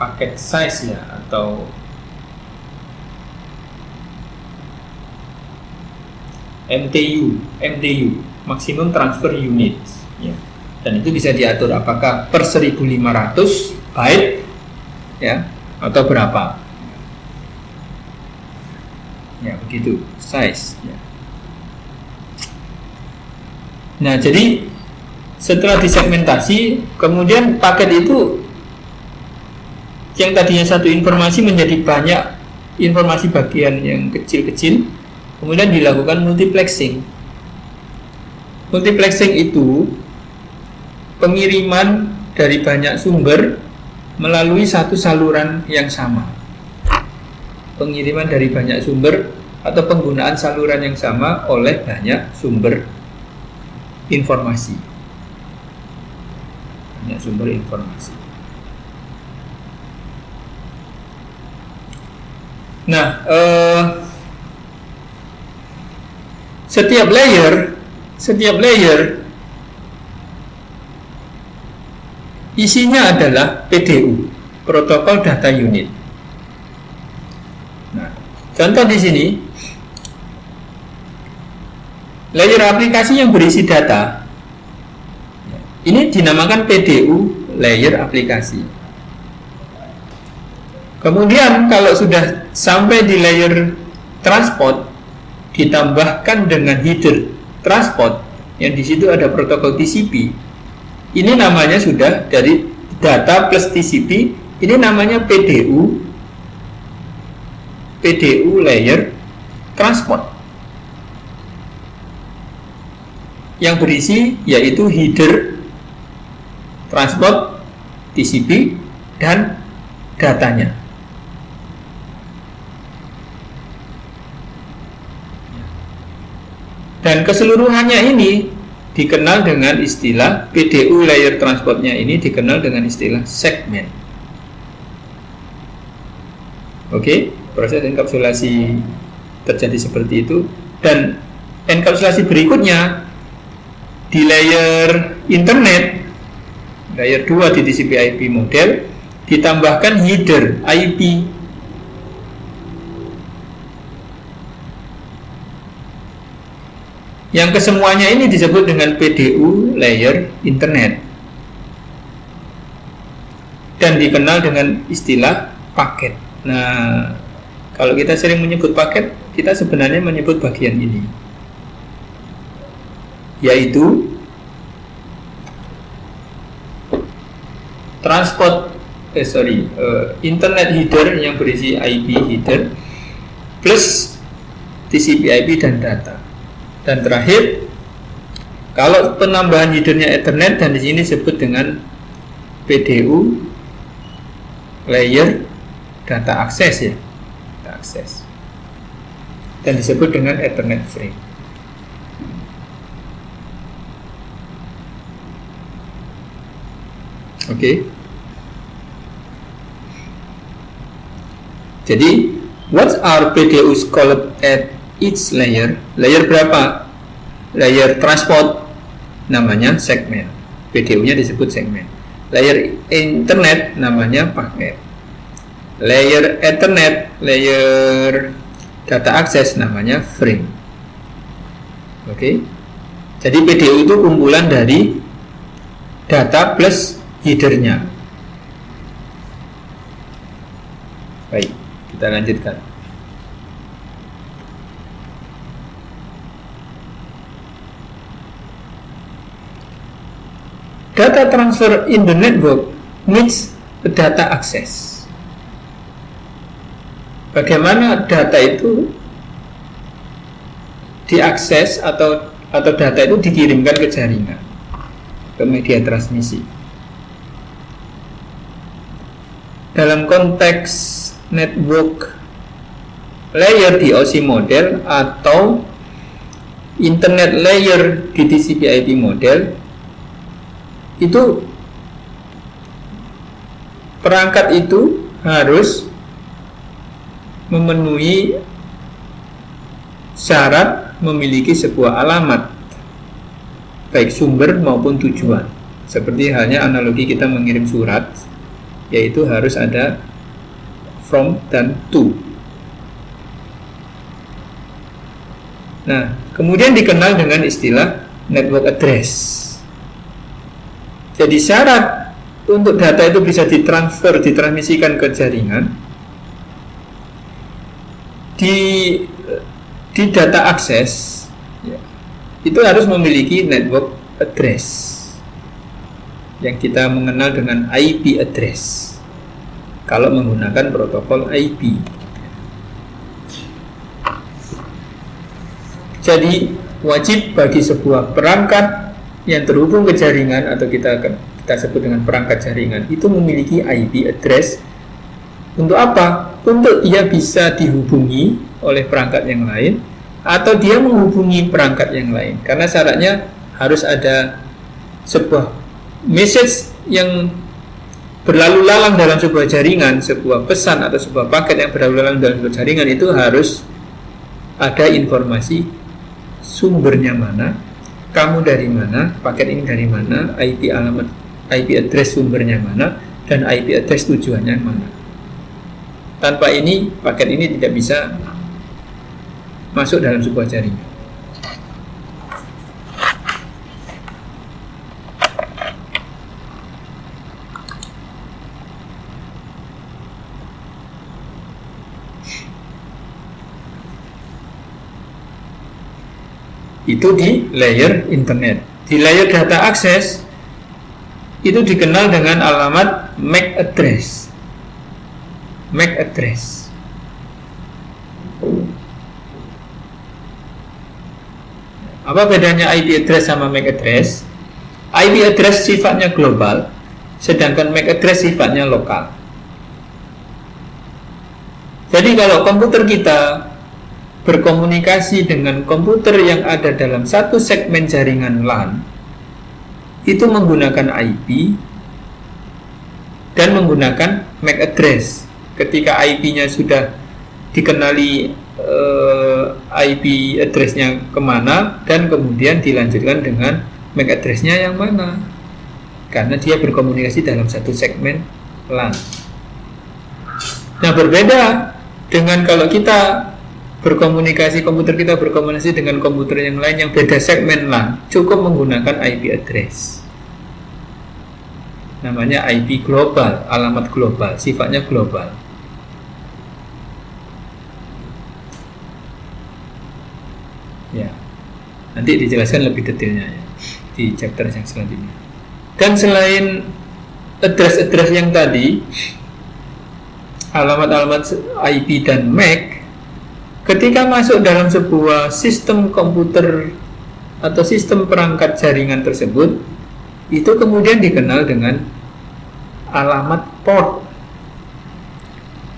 paket size, ya, atau MTU, maximum transfer units, ya. Dan itu bisa diatur apakah per 1500 byte, ya, atau berapa, ya, begitu size, ya. Nah, jadi setelah disegmentasi, kemudian paket itu yang tadinya satu informasi menjadi banyak informasi bagian yang kecil-kecil, kemudian dilakukan multiplexing. Multiplexing itu pengiriman dari banyak sumber melalui satu saluran yang sama. Pengiriman dari banyak sumber atau penggunaan saluran yang sama oleh banyak sumber informasi. Banyak sumber informasi. Nah, setiap layer isinya adalah PDU, Protocol Data Unit. Nah, contoh di sini, layer aplikasi yang berisi data ini dinamakan PDU, layer aplikasi. Kemudian kalau sudah sampai di layer transport, ditambahkan dengan header transport yang di situ ada protokol TCP. Ini namanya sudah dari data plus TCP. Ini namanya PDU layer transport, yang berisi yaitu header transport TCP dan datanya. Dan keseluruhannya ini dikenal dengan istilah PDU layer transportnya ini dikenal dengan istilah segmen. Oke, proses enkapsulasi terjadi seperti itu. Dan enkapsulasi berikutnya di layer internet, layer 2 di TCP/IP model, ditambahkan header IP. Yang kesemuanya ini disebut dengan PDU layer internet dan dikenal dengan istilah paket. Nah, kalau kita sering menyebut paket, kita sebenarnya menyebut bagian ini, yaitu internet header yang berisi IP header plus TCP/IP dan data. Dan terakhir, kalau penambahan headernya Ethernet, dan di sini disebut dengan PDU layer data access, ya, data access, dan disebut dengan Ethernet frame. Oke. Jadi, what are PDUs called at each layer? Layer berapa? Layer transport namanya segmen. PDU-nya disebut segmen. Layer internet namanya paket. Layer Ethernet, layer data access namanya frame. Oke. Jadi PDU itu kumpulan dari data plus headernya. Baik, kita lanjutkan. data transfer in the network needs a data access. Bagaimana data itu diakses atau data itu dikirimkan ke jaringan, ke media transmisi. Dalam konteks network layer di OSI model atau internet layer di TCP/IP model, itu perangkat itu harus memenuhi syarat memiliki sebuah alamat, baik sumber maupun tujuan. Seperti halnya analogi kita mengirim surat, yaitu harus ada from dan to. Nah, kemudian dikenal dengan istilah network address. Jadi syarat untuk data itu bisa ditransfer, ditransmisikan ke jaringan, di data akses ya, itu harus memiliki network address yang kita mengenal dengan IP address kalau menggunakan protokol IP. Jadi wajib bagi sebuah perangkat yang terhubung ke jaringan atau kita sebut dengan perangkat jaringan itu memiliki IP address. Untuk apa? Untuk ia bisa dihubungi oleh perangkat yang lain atau dia menghubungi perangkat yang lain. Karena syaratnya harus ada sebuah message yang berlalu lalang dalam sebuah jaringan, sebuah pesan atau sebuah paket yang berlalu lalang dalam sebuah jaringan itu harus ada informasi sumbernya mana, kamu dari mana, paket ini dari mana, IP alamat, IP address sumbernya mana, dan IP address tujuannya mana. Tanpa ini, paket ini tidak bisa masuk dalam sebuah jaringan. Itu di layer internet. Di layer data access itu dikenal dengan alamat MAC address. MAC address. Apa bedanya IP address sama MAC address? IP address sifatnya global, sedangkan MAC address sifatnya lokal. Jadi kalau komputer kita berkomunikasi dengan komputer yang ada dalam satu segmen jaringan LAN, itu menggunakan IP dan menggunakan MAC address. Ketika IP-nya sudah dikenali IP address-nya kemana, dan kemudian dilanjutkan dengan MAC address-nya yang mana, karena dia berkomunikasi dalam satu segmen LAN. Nah, berbeda dengan kalau kita berkomunikasi, komputer kita berkomunikasi dengan komputer yang lain yang beda segmen LAN, cukup menggunakan IP address. Namanya IP global, alamat global, sifatnya global. Ya, nanti dijelaskan lebih detailnya ya, di chapter yang selanjutnya. Dan selain address-address yang tadi, alamat-alamat IP dan MAC, ketika masuk dalam sebuah sistem komputer atau sistem perangkat jaringan tersebut, itu kemudian dikenal dengan alamat port.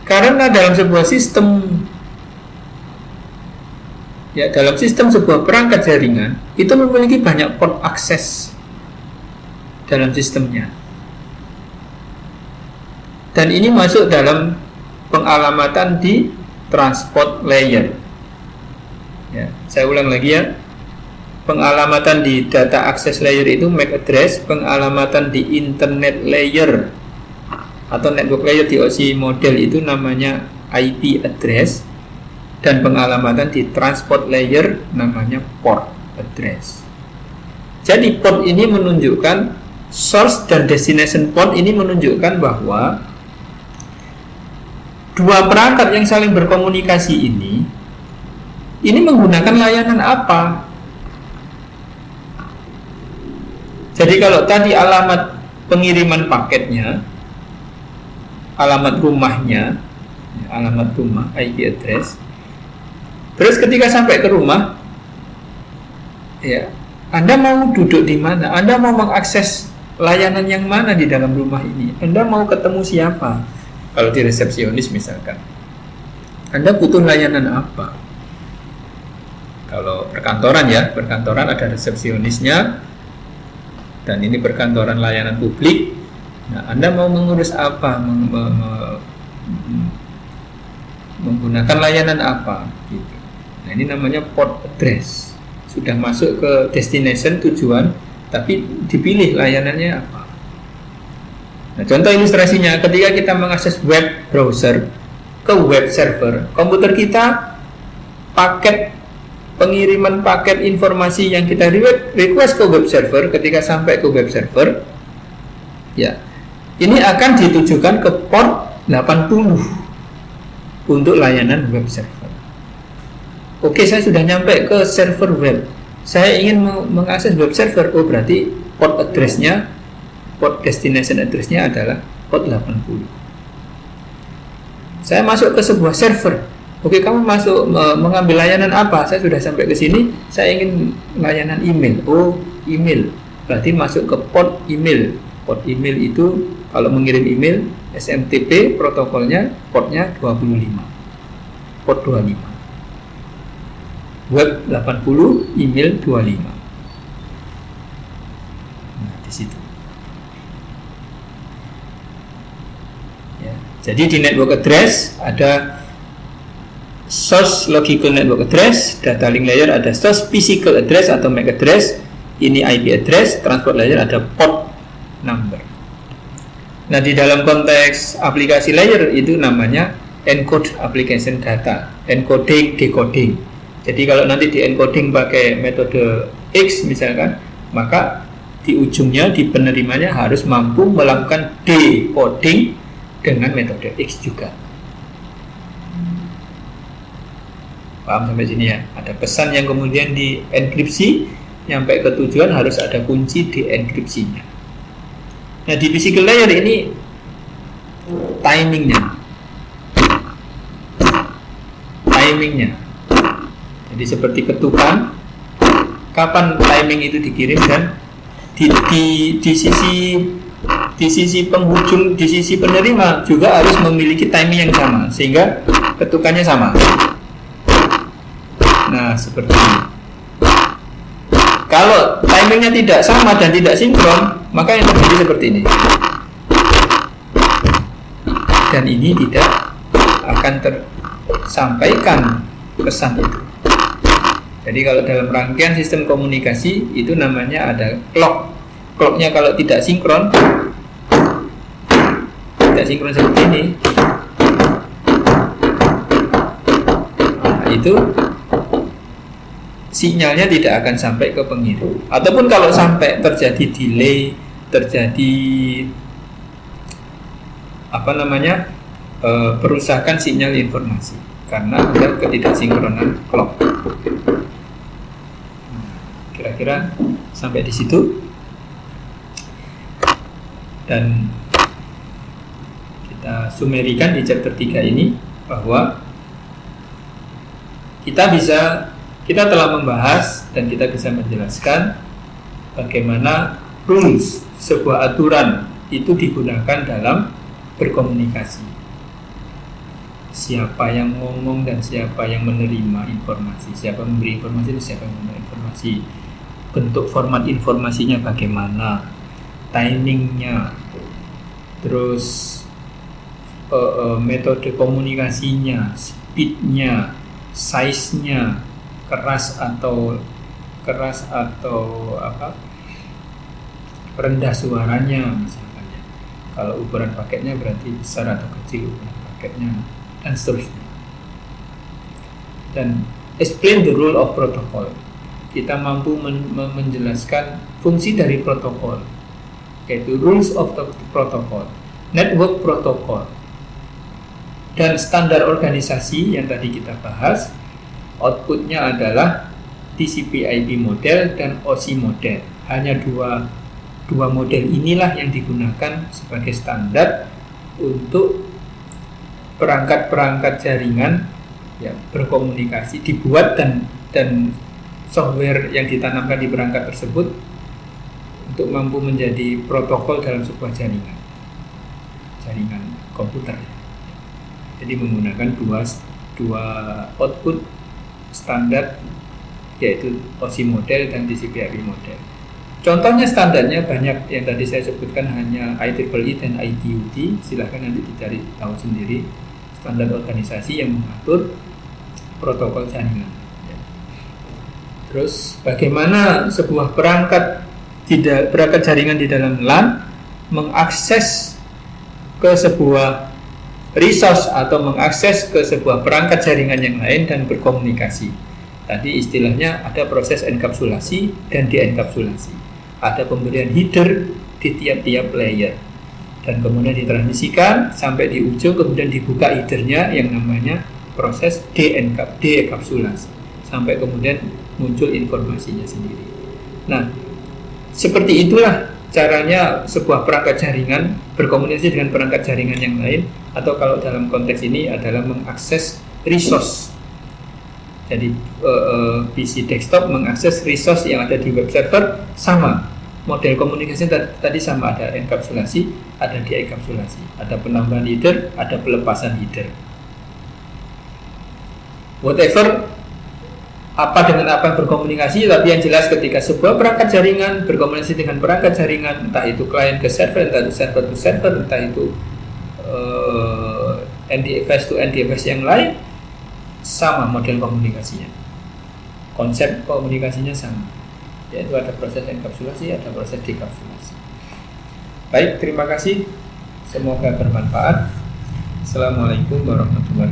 Karena dalam sebuah sistem, ya, dalam sistem sebuah perangkat jaringan itu memiliki banyak port akses dalam sistemnya, dan ini masuk dalam pengalamatan di transport layer. Ya, saya ulang lagi ya, pengalamatan di data access layer itu MAC address, pengalamatan di internet layer atau network layer di OSI model itu namanya IP address, dan pengalamatan di transport layer namanya port address. Jadi port ini menunjukkan source dan destination port, ini menunjukkan bahwa dua perangkat yang saling berkomunikasi ini menggunakan layanan apa. Jadi kalau tadi alamat pengiriman paketnya, alamat rumahnya, alamat rumah, IP address. Terus ketika sampai ke rumah, ya, Anda mau duduk di mana? Anda mau mengakses layanan yang mana di dalam rumah ini? Anda mau ketemu siapa? Kalau di resepsionis misalkan, Anda butuh layanan apa? Kalau perkantoran ya, perkantoran ada resepsionisnya, dan ini perkantoran layanan publik. Nah, Anda mau mengurus apa? Menggunakan layanan apa? Gitu. Nah, ini namanya port address. Sudah masuk ke destination, tujuan, tapi dipilih layanannya apa. Nah, contoh ilustrasinya, ketika kita mengakses web browser ke web server, komputer kita, paket pengiriman paket informasi yang kita request ke web server, ketika sampai ke web server, ya, ini akan ditujukan ke port 80 untuk layanan web server. Oke, saya sudah nyampe ke server web. Saya ingin mengakses web server. Oh, berarti port address-nya, port destination address-nya adalah port 80. Saya masuk ke sebuah server. Oke, kamu masuk mengambil layanan apa? Saya sudah sampai ke sini, saya ingin layanan email. Oh, email. Berarti masuk ke port email. Port email itu kalau mengirim email SMTP protokolnya portnya 25. Port 25. Web 80, email 25. Nah, di situ. Ya. Jadi di network address ada source logical network address, data link layer ada source physical address atau MAC address, ini IP address, transport layer ada port number. Nah, di dalam konteks aplikasi layer itu namanya encode application data, encoding, decoding. Jadi kalau nanti di encoding pakai metode X misalkan, maka di ujungnya, di penerimanya harus mampu melakukan decoding dengan metode X juga. Paham sampai sini ya? Ada pesan yang kemudian di enkripsi, sampai ke tujuan harus ada kunci di enkripsinya. Nah, di physical layer ini timingnya. Jadi seperti ketukan, kapan timing itu dikirim, dan di sisi penghujung, di sisi penerima juga harus memiliki timing yang sama sehingga ketukannya sama. Nah, seperti ini. Kalau timingnya tidak sama dan tidak sinkron, maka yang terjadi seperti ini. Dan ini tidak akan tersampaikan pesan itu. Jadi kalau dalam rangkaian sistem komunikasi itu namanya ada clock. Clocknya kalau tidak sinkron seperti ini, nah, itu sinyalnya tidak akan sampai ke pengirim. Ataupun kalau sampai terjadi delay, terjadi perusakan sinyal informasi karena ada ketidaksinkronan clock. Kira-kira sampai di situ. Dan kita sumerikan di chapter 3 ini bahwa kita telah membahas dan kita bisa menjelaskan bagaimana rules, sebuah aturan itu digunakan dalam berkomunikasi. Siapa yang ngomong dan siapa yang menerima informasi, siapa yang memberi informasi dan siapa yang menerima informasi, bentuk format informasinya bagaimana, timingnya, terus metode komunikasinya, speednya, size-nya, keras atau rendah suaranya misalkan ya. Kalau ukuran paketnya berarti besar atau kecil ukuran paketnya, dan seterusnya. Dan explain the rule of protocol. Kita mampu menjelaskan fungsi dari protokol, yaitu rules of the protocol, network protocol, dan standar organisasi yang tadi kita bahas. Outputnya adalah TCP/IP model dan OSI model. Hanya dua dua model inilah yang digunakan sebagai standar untuk perangkat-perangkat jaringan ya, berkomunikasi dibuat dan software yang ditanamkan di perangkat tersebut untuk mampu menjadi protokol dalam sebuah jaringan komputer. Jadi menggunakan dua output standar, yaitu OSI model dan TCP/IP model. Contohnya standarnya banyak, yang tadi saya sebutkan hanya IEEE dan ITU-T. Silahkan nanti dicari tahu sendiri standar organisasi yang mengatur protokol jaringan. Terus bagaimana sebuah perangkat jaringan di dalam LAN mengakses ke sebuah resource atau mengakses ke sebuah perangkat jaringan yang lain dan berkomunikasi. Tadi istilahnya ada proses enkapsulasi dan dienkapsulasi. Ada pemberian header di tiap-tiap layer dan kemudian ditransmisikan sampai di ujung, kemudian dibuka headernya yang namanya proses deekapsulasi sampai kemudian muncul informasinya sendiri. Nah, seperti itulah caranya sebuah perangkat jaringan berkomunikasi dengan perangkat jaringan yang lain, atau kalau dalam konteks ini adalah mengakses resource. Jadi PC desktop mengakses resource yang ada di web server, sama model komunikasi tadi sama, ada enkapsulasi, ada deekapsulasi, ada penambahan header, ada pelepasan header. Whatever apa dengan apa yang berkomunikasi, tapi yang jelas ketika sebuah perangkat jaringan berkomunikasi dengan perangkat jaringan, entah itu client ke server, entah itu server to server, entah itu NDFS to NDFS yang lain, sama model komunikasinya, konsep komunikasinya sama, yaitu ada proses enkapsulasi, ada proses dekapsulasi. Baik, terima kasih, semoga bermanfaat. Assalamualaikum warahmatullahi wabarakatuh.